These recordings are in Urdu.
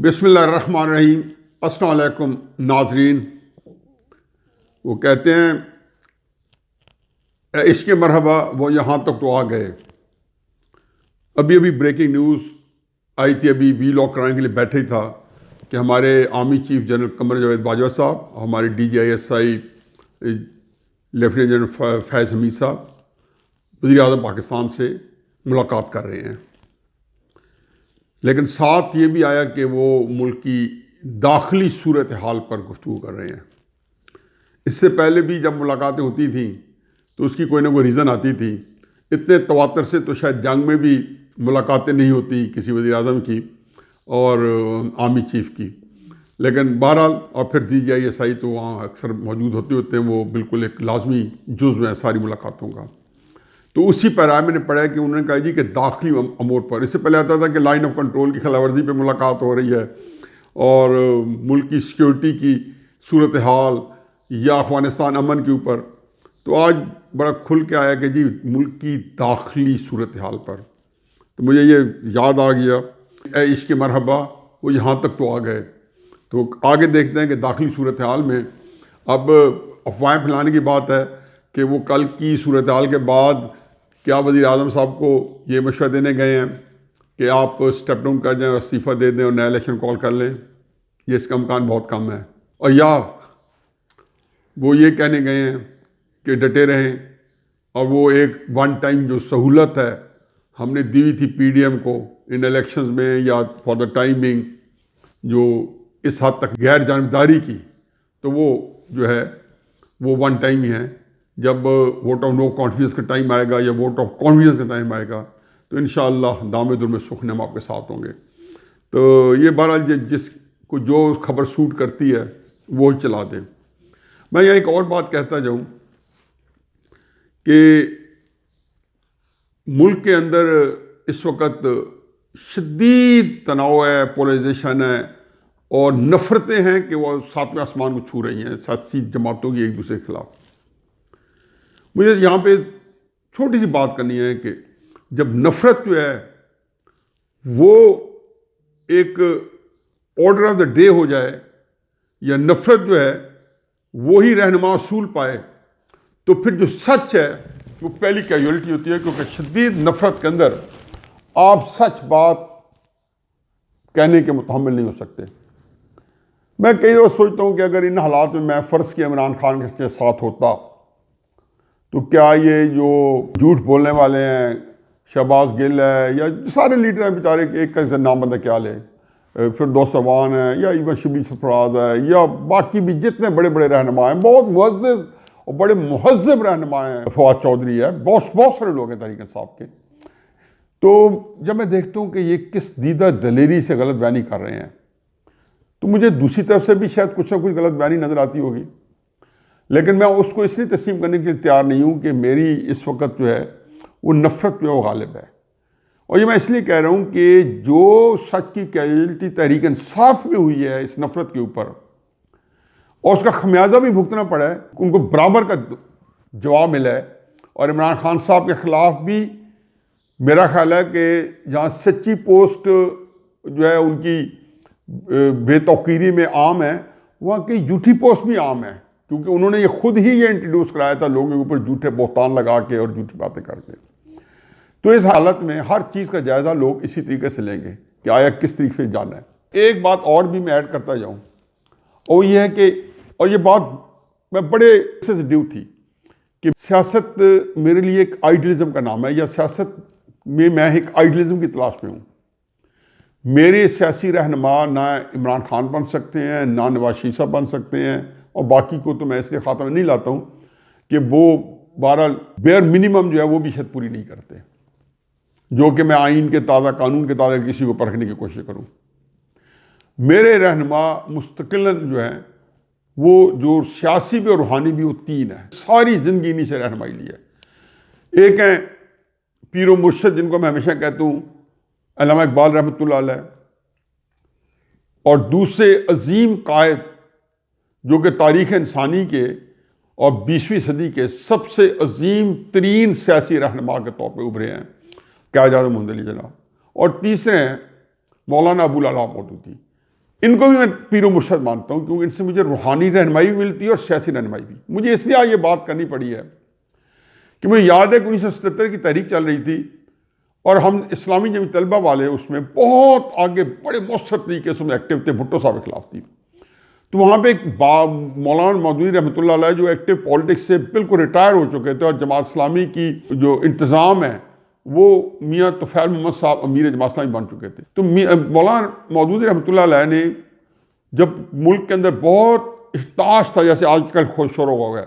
بسم اللہ الرحمن الرحیم۔ السلام علیکم ناظرین۔ وہ کہتے ہیں اے عشق مرحبا وہ یہاں تک تو آ گئے۔ ابھی بریکنگ نیوز آئی تھی، ابھی وی لاگ کرانے کے لیے بیٹھے ہی تھا کہ ہمارے army chief general Qamar Javed Bajwa صاحب، ہمارے DGI لیفٹیننٹ جنرل فیض حمید صاحب وزیر اعظم پاکستان سے ملاقات کر رہے ہیں، لیکن ساتھ یہ بھی آیا کہ وہ ملک کی داخلی صورتحال پر گفتگو کر رہے ہیں۔ اس سے پہلے بھی جب ملاقاتیں ہوتی تھیں تو اس کی کوئی نہ کوئی ریزن آتی تھی۔ اتنے تواتر سے تو شاید جنگ میں بھی ملاقاتیں نہیں ہوتی کسی وزیر اعظم کی اور آرمی چیف کی، لیکن بہرحال اور پھر DGI تو وہاں اکثر موجود ہوتے ہیں، وہ بالکل ایک لازمی جزو ہے ساری ملاقاتوں کا۔ تو اسی پیرائے میں نے پڑھا ہے کہ انہوں نے کہا جی کہ داخلی امور پر، اس سے پہلے آتا تھا کہ لائن آف کنٹرول کی خلاف ورزی پہ ملاقات ہو رہی ہے اور ملک کی سیکیورٹی کی صورتحال یا افغانستان امن کے اوپر، تو آج بڑا کھل کے آیا کہ جی ملک کی داخلی صورتحال پر۔ تو مجھے یہ یاد آ گیا اے عشق مرحبا وہ یہاں تک تو آ گئے۔ تو آگے دیکھتے ہیں کہ داخلی صورتحال میں اب افواہیں پھیلانے کی بات ہے کہ وہ کل کی صورتحال کے بعد کیا وزیر اعظم صاحب کو یہ مشورہ دینے گئے ہیں کہ آپ اسٹیپ ڈاؤن کر جائیں اور استعفیٰ دے دیں اور نیا الیکشن کال کر لیں، یہ اس کا امکان بہت کم ہے، اور یا وہ یہ کہنے گئے ہیں کہ ڈٹے رہیں اور وہ ایک ون ٹائم جو سہولت ہے ہم نے دی تھی PDM کو ان الیکشنز میں یا فار دا ٹائمنگ جو اس حد تک غیر جانبداری کی، تو وہ جو ہے وہ ون ٹائم ہی ہے۔ جب ووٹ آف نو کانفیڈنس کا ٹائم آئے گا یا ووٹ آف کانفیڈنس کا ٹائم آئے گا تو انشاءاللہ دام در میں سخن ہم آپ کے ساتھ ہوں گے۔ تو یہ بہرحال جس کو جو خبر سوٹ کرتی ہے وہی چلا دیں۔ میں یہاں ایک اور بات کہتا جاؤں کہ ملک کے اندر اس وقت شدید تناؤ ہے، پولرائزیشن ہے اور نفرتیں ہیں کہ وہ ساتویں آسمان کو چھو رہی ہیں سیاسی جماعتوں کی ایک دوسرے کے خلاف۔ مجھے یہاں پہ چھوٹی سی بات کرنی ہے کہ جب نفرت جو ہے وہ ایک آرڈر آف دا ڈے ہو جائے یا نفرت جو ہے وہی رہنما اصول پائے تو پھر جو سچ ہے وہ پہلی کیجولیٹی ہوتی ہے، کیونکہ شدید نفرت کے اندر آپ سچ بات کہنے کے متحمل نہیں ہو سکتے۔ میں کئی دفعہ سوچتا ہوں کہ اگر ان حالات میں فرض کیا عمران خان کے ساتھ ہوتا تو کیا یہ جو جھوٹ بولنے والے ہیں، شہباز گل ہے یا سارے لیڈر ہیں بیچارے، ایک کا نام بندہ کیا لے، فردوس اعوان ہے یا ایون شبلی سرفراز ہے یا باقی بھی جتنے بڑے بڑے رہنما ہیں، بہت معزز اور بڑے مہذب رہنما ہیں، فواد چودھری ہے، بہت سارے لوگ ہیں تحریک انصاف کے، تو جب میں دیکھتا ہوں کہ یہ کس دیدہ دلیری سے غلط بیانی کر رہے ہیں تو مجھے دوسری طرف سے بھی شاید کچھ نہ کچھ غلط بیانی نظر آتی ہوگی، لیکن میں اس کو اس لیے تسلیم کرنے کے لیے تیار نہیں ہوں کہ میری اس وقت جو ہے وہ نفرت جو ہے وہ غالب ہے۔ اور یہ میں اس لیے کہہ رہا ہوں کہ جو سچ کی کیجولیٹی تحریک انصاف میں ہوئی ہے اس نفرت کے اوپر اور اس کا خمیازہ بھی بھگتنا پڑا ہے، ان کو برابر کا جواب ملا ہے، اور عمران خان صاحب کے خلاف بھی میرا خیال ہے کہ جہاں سچی پوسٹ جو ہے ان کی بے توقیری میں عام ہے، وہاں کی جھوٹی پوسٹ بھی عام ہے، کیونکہ انہوں نے یہ خود ہی یہ انٹروڈیوس کرایا تھا لوگوں کے اوپر جھوٹے بہتان لگا کے اور جھوٹی باتیں کر کے۔ تو اس حالت میں ہر چیز کا جائزہ لوگ اسی طریقے سے لیں گے کہ آیا کس طریقے سے جانا ہے۔ ایک بات اور بھی میں ایڈ کرتا جاؤں، اور یہ ہے کہ اور یہ بات میں بڑے سے ڈیو تھی کہ سیاست میرے لیے ایک آئیڈیلزم کا نام ہے، یا سیاست میں ایک آئیڈیلزم کی تلاش میں ہوں۔ میرے سیاسی رہنما نہ عمران خان بن سکتے ہیں، نہ نواز شریف صاحب بن سکتے ہیں، اور باقی کو تو میں اس لیے خاطر نہیں لاتا ہوں کہ وہ بہرحال بیئر منیمم جو ہے وہ بھی شاید پوری نہیں کرتے، جو کہ میں آئین کے تازہ قانون کے تازہ کسی کو پرکھنے کی کوشش کروں۔ میرے رہنما مستقلاً جو ہیں وہ جو سیاسی بھی اور روحانی بھی وہ تین ہیں، ساری زندگی انہی سے رہنمائی لی ہے۔ ایک ہیں پیر و مرشد جن کو میں ہمیشہ کہتا ہوں علامہ اقبال رحمۃ اللہ علیہ، اور دوسرے عظیم قائد جو کہ تاریخ انسانی کے اور 20ویں صدی کے سب سے عظیم ترین سیاسی رہنما کے طور پہ ابھرے ہیں، قائد اعظم محمد علی جناح، اور تیسرے ہیں مولانا ابوالعلا مودودی، ان کو بھی میں پیر و مرشد مانتا ہوں، کیونکہ ان سے مجھے روحانی رہنمائی بھی ملتی ہے اور سیاسی رہنمائی بھی۔ مجھے اس لیے آج یہ بات کرنی پڑی ہے کہ مجھے یاد ہے کہ 1977 کی تحریک چل رہی تھی اور ہم اسلامی جمعی طلبہ والے اس میں بہت آگے بڑے مؤثر طریقے سے ایکٹیو تھے، بھٹو صاحب کے خلاف تھی۔ تو وہاں پہ ایک مولانا مودودی رحمۃ اللہ علیہ جو ایکٹیو پالیٹکس سے بالکل ریٹائر ہو چکے تھے، اور جماعت اسلامی کی جو انتظام ہے وہ میاں طفیل محمد صاحب امیر جماعت اسلامی بن چکے تھے۔ تو مولانا مودودی رحمۃ اللہ علیہ نے جب ملک کے اندر بہت احتجاج تھا، جیسے آج کل خوش شروع ہو گیا،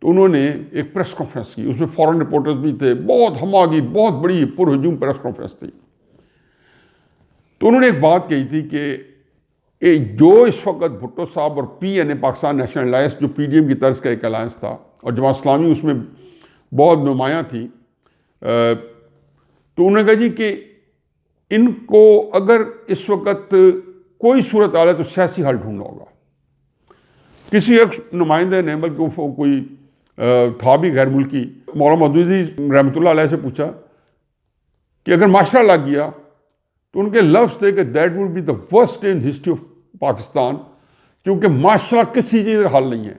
تو انہوں نے ایک پریس کانفرنس کی، اس میں فورن رپورٹرز بھی تھے، بہت ہماگیر بہت بڑی پرہجوم پریس کانفرنس تھی۔ تو انہوں نے ایک بات کہی تھی کہ جو اس وقت بھٹو صاحب اور پی این اے پاکستان نیشنل الائنس، جو پی ڈی ایم کی طرز کا ایک الائنس تھا اور جماعت اسلامی اس میں بہت نمایاں تھی، تو انہوں نے کہا جی کہ ان کو اگر اس وقت کوئی صورت حال ہے تو سیاسی حل ڈھونڈنا ہوگا۔ کسی ایک نمائندے نے، بلکہ وہ کوئی تھا بھی غیر ملکی، مولانا مودودی رحمۃ اللہ علیہ سے پوچھا کہ اگر معاشرہ لگ گیا، تو ان کے لفظ تھے کہ that would be the worst in history of Pakistan, کیونکہ معاشرہ کسی چیز کا حل نہیں ہے۔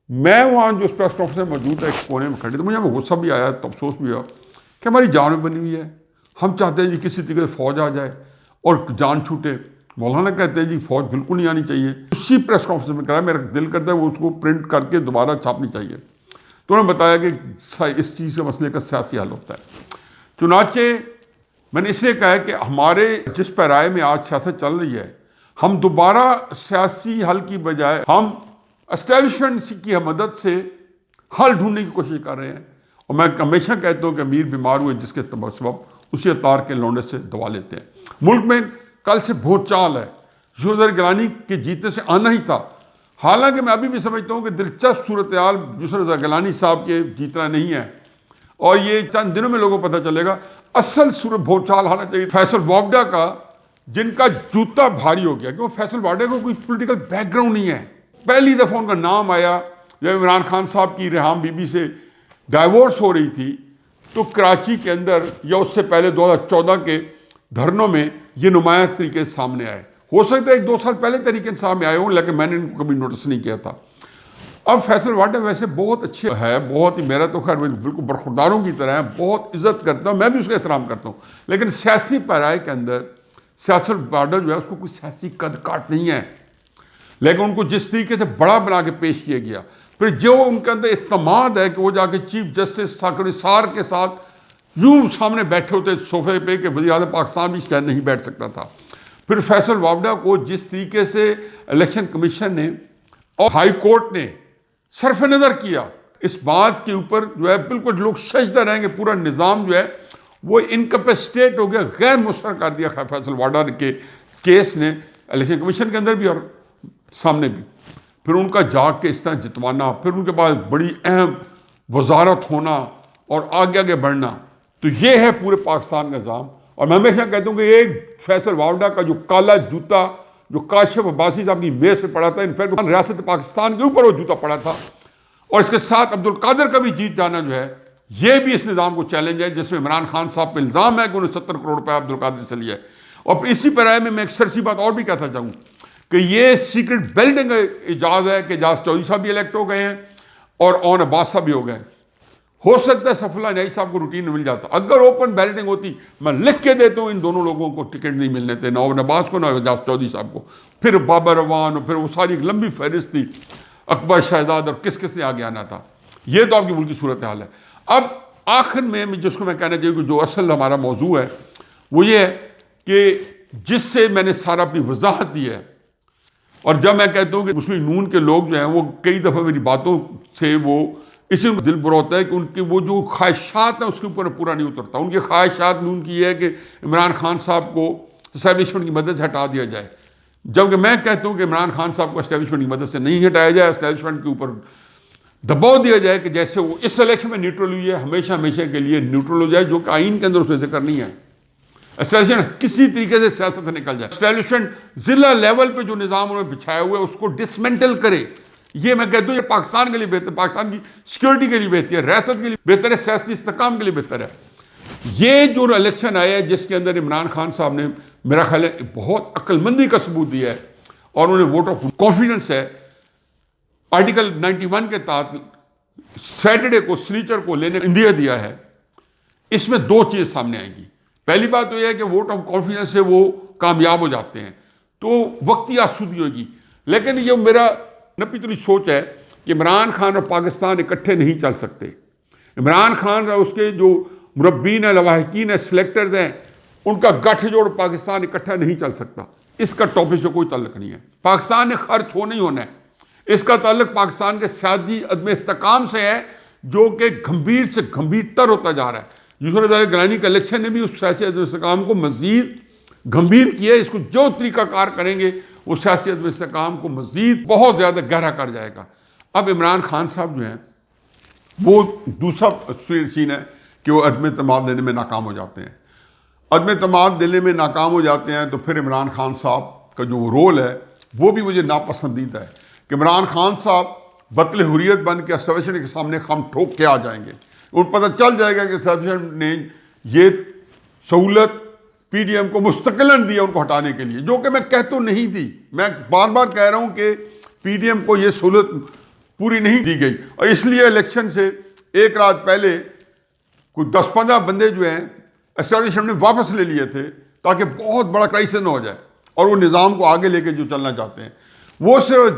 میں وہاں جو اس پریس کانفرنس میں موجود ہے ایک کونے میں کھڑی، تو مجھے غصہ بھی آیا تو افسوس بھی ہوا کہ ہماری جان بنی ہوئی ہے، ہم چاہتے ہیں جی کسی طریقے سے فوج آ جائے اور جان چھوٹے۔ مولانا کہتے ہیں جی فوج بالکل نہیں آنی چاہیے۔ اسی پریس کانفرنس میں کہا میرا دل کرتا ہے وہ اس کو پرنٹ کر کے دوبارہ چھاپنی چاہیے۔ تو انہوں نے بتایا کہ اس چیز کے مسئلے کا سیاسی حل ہوتا ہے۔ چنانچہ میں نے اس لیے کہا ہے کہ ہمارے جس پیرائے میں آج سیاست چل رہی ہے، ہم دوبارہ سیاسی حل کی بجائے ہم اسٹیبلشمنٹ کی مدد سے حل ڈھونڈنے کی کوشش کر رہے ہیں۔ اور میں ہمیشہ کہتا ہوں کہ امیر بیمار ہوئے جس کے سبب اسی اتار کے لونڈے سے دوا لیتے ہیں۔ ملک میں کل سے بہت چال ہے، یوسف گیلانی کے جیتنے سے آنا ہی تھا، حالانکہ میں ابھی بھی سمجھتا ہوں کہ دلچسپ صورتحال یوسف گیلانی صاحب کے جیتنا نہیں ہے، اور یہ چند دنوں میں لوگوں کو پتہ چلے گا۔ اصل صورت بہت چال ہونا چاہیے فیصل وابڈا کا، جن کا جوتا بھاری ہو گیا، کیونکہ فیصل وابڈا کو کوئی پولیٹیکل بیک گراؤنڈ نہیں ہے۔ پہلی دفعہ ان کا نام آیا جب عمران خان صاحب کی ریحام بی بی سے ڈائیورس ہو رہی تھی، تو کراچی کے اندر یا اس سے پہلے 2014 کے دھرنوں میں یہ نمایاں طریقے سامنے آئے۔ ہو سکتا ہے 1-2 سال پہلے طریقے سامنے آئے ہوں، لیکن میں نے ان کو کبھی نوٹس نہیں کیا تھا۔ اب فیصل وابڈا ویسے بہت اچھے ہے، بہت ہی، میرا تو خیر بالکل برخورداروں کی طرح ہے، بہت عزت کرتا ہوں، میں بھی اس کا احترام کرتا ہوں، لیکن سیاسی پیرائے کے اندر فیصل وابڈا جو ہے اس کو کوئی سیاسی قد کاٹ نہیں ہے، لیکن ان کو جس طریقے سے بڑا بنا کے پیش کیا گیا، پھر جو ان کے اندر اعتماد ہے کہ وہ جا کے چیف جسٹس ثاقب نثار کے ساتھ یوں سامنے بیٹھے ہوتے صوفے پہ کہ وزیر اعظم پاکستان بھی شاید نہیں بیٹھ سکتا تھا۔ پھر فیصل وابڈا کو جس طریقے سے الیکشن کمیشن نے اور ہائی کورٹ نے صرف نظر کیا، اس بات کے اوپر جو ہے بالکل لوگ سجدہ رہیں گے، پورا نظام جو ہے وہ انکیپیسیٹیٹ ہو گیا، غیر مسترد کر دیا فیصل وابڈا کے کیس نے، الیکشن کمیشن کے اندر بھی اور سامنے بھی۔ پھر ان کا جاگ کے اس طرح جتوانا، پھر ان کے پاس بڑی اہم وزارت ہونا اور آگے آگے بڑھنا، تو یہ ہے پورے پاکستان کا نظام۔ اور میں ہمیشہ کہتا ہوں کہ ایک فیصل وابڈا کا جو کالا جوتا جو کاشف عباسی صاحب کی میز پہ پڑا تھا، انفیکٹ ریاست پاکستان کے اوپر وہ جوتا پڑا تھا، اور اس کے ساتھ عبدالقادر کا بھی جیت جانا جو ہے یہ بھی اس نظام کو چیلنج ہے، جس میں عمران خان صاحب پہ الزام ہے کہ انہوں نے 70 کروڑ روپے عبدالقادر سے لیا ہے۔ اور پھر اسی پیرائے میں ایک سرسی بات اور بھی کہتا چاہوں کہ یہ سیکرٹ بیلٹنگ اجاز ہے کہ اجاز چودھری صاحب بھی الیکٹ ہو گئے ہیں اور اون عباس صاحب بھی ہو گئے ہیں۔ ہو سکتا ہے سیف اللہ عنائی صاحب کو روٹین مل جاتا، اگر اوپن بیلٹنگ ہوتی میں لکھ کے دیتا ہوں ان دونوں لوگوں کو ٹکٹ نہیں ملنے تھے، نہ اون عباس کو نہ اجاز چودھری صاحب کو، پھر بابر روان، پھر وہ ساری ایک لمبی فہرست تھی، اکبر شہزاد اور کس کس نے آگے آنا تھا۔ یہ تو آپ کی ملکی صورتحال ہے۔ اب آخر میں جس کو میں کہنا چاہیے کہ جو اصل ہمارا موضوع ہے وہ یہ ہے کہ جس سے میں نے سارا اپنی وضاحت دی ہے، اور جب میں کہتا ہوں کہ مسلم نون کے لوگ جو ہیں وہ کئی دفعہ میری باتوں سے وہ اسی میں دل برا ہوتا ہے کہ ان کی وہ جو خواہشات ہیں اس کے اوپر پورا نہیں اترتا۔ ان کی خواہشات نون کی یہ ہے کہ عمران خان صاحب کو اسٹیبلشمنٹ کی مدد سے ہٹا دیا جائے، جبکہ میں کہتا ہوں کہ عمران خان صاحب کو اسٹیبلشمنٹ کی مدد سے نہیں ہٹایا جائے، اسٹیبلشمنٹ کے اوپر دباؤ دیا جائے کہ جیسے وہ اس الیکشن میں نیوٹرل ہوئی ہے ہمیشہ ہمیشہ کے لیے نیوٹرل ہو جائے، جو کہ آئین کے اندر اس میں ذکر نہیں ہے۔ اسٹیبلشمنٹ کسی طریقے سے سیاست سے نکل جائے، اسٹیبلشمنٹ ضلع لیول پہ جو نظام انہوں نے بچھایا ہوا ہے اس کو ڈسمنٹل کرے۔ یہ میں کہتا ہوں یہ پاکستان کے لیے بہتر، پاکستان کی سیکورٹی کے لیے بہتر ہے، ریاست کے لیے بہتر ہے، سیاسی استحکام کے لیے بہتر ہے۔ یہ جو الیکشن آیا ہے جس کے اندر عمران خان صاحب نے میرا خیال ہے بہت عقل مندی کا ثبوت دیا ہے اور انہیں ووٹ آف کانفیڈنس ہے آرٹیکل 91 کے تحت سیٹرڈے کو سنیچر کو لینے اندیا دیا ہے. اس میں دو چیز سامنے آئیں گی. پہلی بات تو یہ ہے کہ ووٹ آف کانفیڈنس سے وہ کامیاب ہو جاتے ہیں تو وقتی آسودگی ہوگی. لیکن یہ میرا نپیتلی سوچ ہے کہ عمران خان اور پاکستان اکٹھے نہیں چل سکتے. عمران خان اور اس کے جو مربین ہیں، لواحقین ہیں، سلیکٹرز ہیں، ان کا گٹھ جوڑ پاکستان اکٹھا نہیں چل سکتا. اس کا ٹاپک سے کوئی تعلق نہیں ہے. پاکستان نے خرچ ہونا ہی ہونا ہے. اس کا تعلق پاکستان کے سیاسی عدم استحکام سے ہے جو کہ گھمبیر سے گھمبیر تر ہوتا جا رہا ہے. یوسف رضا گیلانی کا الیکشن نے بھی اس سیاسی عدم استحکام کو مزید گھمبیر کیا ہے. اس کو جو طریقہ کار کریں گے وہ سیاسی عدم استحکام کو مزید بہت زیادہ گہرا کر جائے گا. اب عمران خان صاحب جو ہیں وہ دوسرا سین ہے کہ وہ عدم اعتماد دینے میں ناکام ہو جاتے ہیں. عدم اعتماد دینے میں ناکام ہو جاتے ہیں تو پھر عمران خان صاحب کا جو رول ہے وہ بھی مجھے ناپسندیدہ ہے کہ عمران خان صاحب بطل حریت بن کے اسٹیبلشمنٹ کے سامنے خم ٹھوک کے آ جائیں گے. ان پتہ چل جائے گا کہ اسٹیبلشمنٹ نے یہ سہولت پی ڈی ایم کو مستقلاً دی ہے ان کو ہٹانے کے لیے، جو کہ میں کہہ تو نہیں تھی. میں بار بار کہہ رہا ہوں کہ پی ڈی ایم کو یہ سہولت پوری نہیں دی گئی، اور اس لیے الیکشن سے ایک رات پہلے کوئی 10-15 بندے جو ہیں اسٹیبلشمنٹ نے واپس لے لیے تھے تاکہ بہت بڑا کرائسس نہ ہو جائے. اور وہ نظام کو آگے لے کے جو چلنا چاہتے ہیں وہ صرف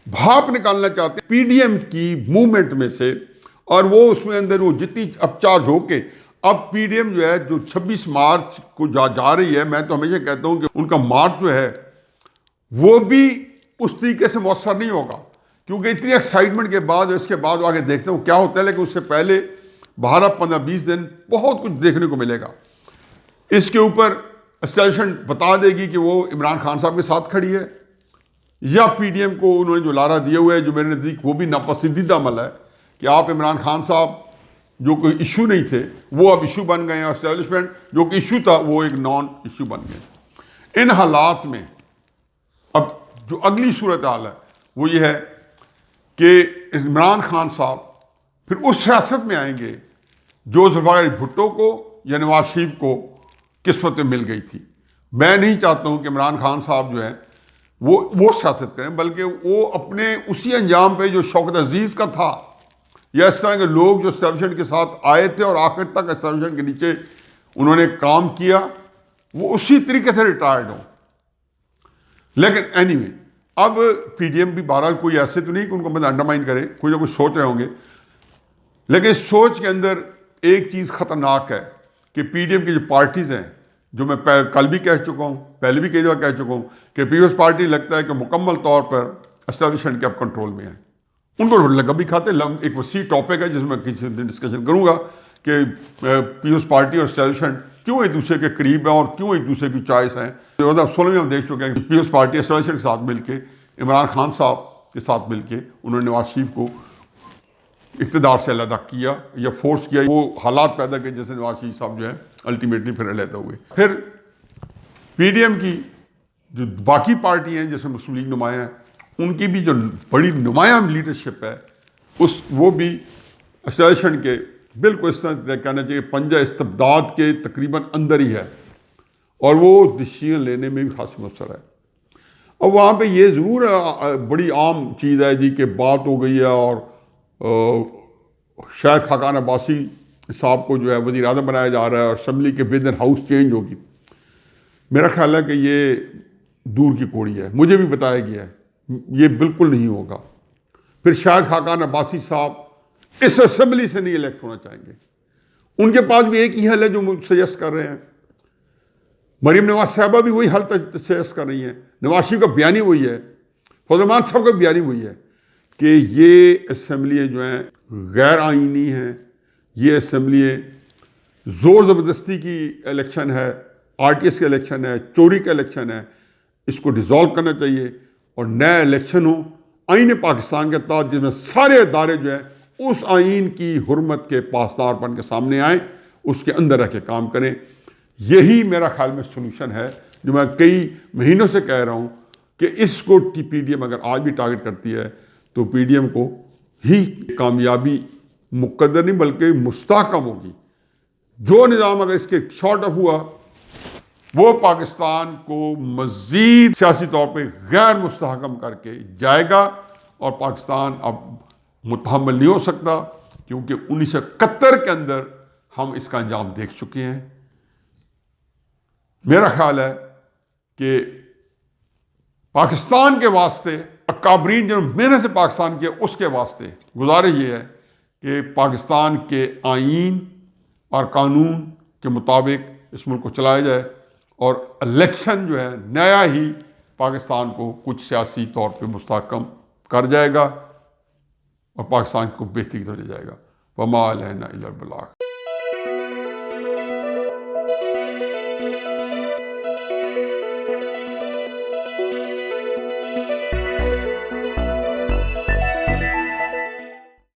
بھاپ نکالنا چاہتے ہیں پی ڈی ایم کی موومنٹ میں سے، اور وہ اس میں اندر وہ جتنی اب چارج ہو کے اب پی ڈی ایم جو ہے جو 26 مارچ کو جا رہی ہے. میں تو ہمیشہ کہتا ہوں کہ ان کا مارچ جو ہے وہ بھی اس طریقے سے مؤثر نہیں ہوگا کیونکہ اتنی ایکسائٹمنٹ کے بعد اس کے بعد آگے دیکھتے ہوں کیا ہوتا ہے. لیکن اس سے پہلے 12-15-20 دن بہت کچھ دیکھنے کو ملے گا. اس کے اوپر اسٹیبلشمنٹ بتا دے گی کہ وہ عمران خان صاحب کے ساتھ کھڑی ہے یا پی ڈی ایم کو انہوں نے جو لارا دیا ہوا ہے جو میرے نزدیک وہ بھی ناپسندیدہ عمل ہے کہ آپ عمران خان صاحب جو کوئی ایشو نہیں تھے وہ اب ایشو بن گئے ہیں، اور اسٹیبلشمنٹ جو کہ ایشو تھا وہ ایک نان ایشو بن گئے. ان حالات میں اب جو اگلی صورتحال ہے وہ یہ ہے کہ عمران خان صاحب پھر اس سیاست میں آئیں گے جو ذوالفقار بھٹو کو یا نواز شریف کو قسمت میں مل گئی تھی. میں نہیں چاہتا ہوں کہ عمران خان صاحب جو ہے وہ سیاست کریں، بلکہ وہ اپنے اسی انجام پہ جو شوکت عزیز کا تھا یا اس طرح کے لوگ جو اسٹیبلشمنٹ کے ساتھ آئے تھے اور آخر تک اسٹیبلشمنٹ کے نیچے انہوں نے کام کیا، وہ اسی طریقے سے ریٹائرڈ ہوں. لیکن اینی وے اب پی ڈی ایم بھی بہرحال کوئی ایسے تو نہیں کہ ان کو بندہ انڈرمائن کرے، کوئی نہ کچھ سوچ رہے ہوں گے. لیکن اس سوچ کے اندر ایک چیز خطرناک ہے کہ پی ڈی ایم کی جو پارٹیز ہیں، جو میں کل بھی کہہ چکا ہوں، پہلے بھی کئی دفعہ کہہ چکا ہوں کہ پیپلز پارٹی لگتا ہے کہ مکمل طور پر اسٹیبلشمنٹ کے اب کنٹرول میں ہے. ان کو لگا بھی کھاتے. ایک وسیع ٹاپک ہے جس میں کسی دن ڈسکشن کروں گا کہ پیپلز پارٹی اور اسٹیبلشمنٹ کیوں ایک دوسرے کے قریب ہیں اور کیوں ایک دوسرے کی چوائس ہیں. 2016 میں ہم دیکھ چکے ہیں کہ پیپلز پارٹی اسٹیبلشمنٹ کے ساتھ مل کے، عمران خان صاحب کے ساتھ مل کے انہوں نے نواز شریف کو اقتدار سے علیحدہ کیا یا فورس کیا، وہ حالات پیدا کیے جیسے نواز شریف صاحب جو ہے الٹیمیٹلی پھر علیحدہ ہوئے. پھر پی ڈی ایم کی جو باقی پارٹی ہیں جیسے مسلم لیگ نمایاں ہیں، ان کی بھی جو بڑی نمایاں لیڈرشپ ہے وہ بھی اسٹیبلشمنٹ کے بالکل اس طرح کہنا چاہیے پنجہ استبداد کے تقریباً اندر ہی ہے، اور وہ ڈسیزن لینے میں بھی خاصی مؤثر ہے. اور وہاں پہ یہ ضرور بڑی عام چیز ہے جی کہ بات ہو گئی ہے اور شاید خاقان عباسی صاحب کو جو ہے وزیر اعظم بنایا جا رہا ہے اور اسمبلی کے ود ان ہاؤس چینج ہوگی. میرا خیال ہے کہ یہ دور کی کوڑی ہے. مجھے بھی بتایا گیا ہے یہ بالکل نہیں ہوگا. پھر شاید خاقان عباسی صاحب اس اسمبلی سے نہیں الیکٹ ہونا چاہیں گے. ان کے پاس بھی ایک ہی حل ہے جو سجیسٹ کر رہے ہیں. مریم نواز صاحبہ بھی وہی حل سجیسٹ کر رہی ہیں. نواز شریف کا بیان ہی وہی ہے. فضل الرحمان صاحب کا بیان ہی وہی ہے کہ یہ اسمبلیاں جو ہیں غیر آئینی ہیں. یہ اسمبلیاں زور زبردستی کی الیکشن ہے، آر ٹی ایس کا الیکشن ہے، چوری کا الیکشن ہے. اس کو ڈیزالو کرنا چاہیے اور نیا الیکشن ہو آئین پاکستان کے تحت جس میں سارے ادارے جو ہیں اس آئین کی حرمت کے پاسدار بن کے سامنے آئیں، اس کے اندر رہ کے کام کریں. یہی میرا خیال میں سولوشن ہے جو میں کئی مہینوں سے کہہ رہا ہوں کہ اس کو پی ڈی ایم اگر آج بھی ٹارگٹ کرتی ہے تو پی ڈی ایم کو ہی کامیابی مقدر نہیں بلکہ مستحکم ہوگی. جو نظام اگر اس کے شارٹ آف ہوا وہ پاکستان کو مزید سیاسی طور پہ غیر مستحکم کر کے جائے گا، اور پاکستان اب متحمل نہیں ہو سکتا، کیونکہ 1971 کے اندر ہم اس کا انجام دیکھ چکے ہیں۔ میرا خیال ہے کہ پاکستان کے واسطے، اکابرین جنہوں نے محنت سے پاکستان کیا، اس کے واسطے گزارش یہ ہے کہ پاکستان کے آئین اور قانون کے مطابق اس ملک کو چلایا جائے، اور الیکشن جو ہے نیا ہی پاکستان کو کچھ سیاسی طور پہ مستحکم کر جائے گا اور پاکستان کو بہتری کی طرف لے جائے گا۔ وما علینا الا البلاغ۔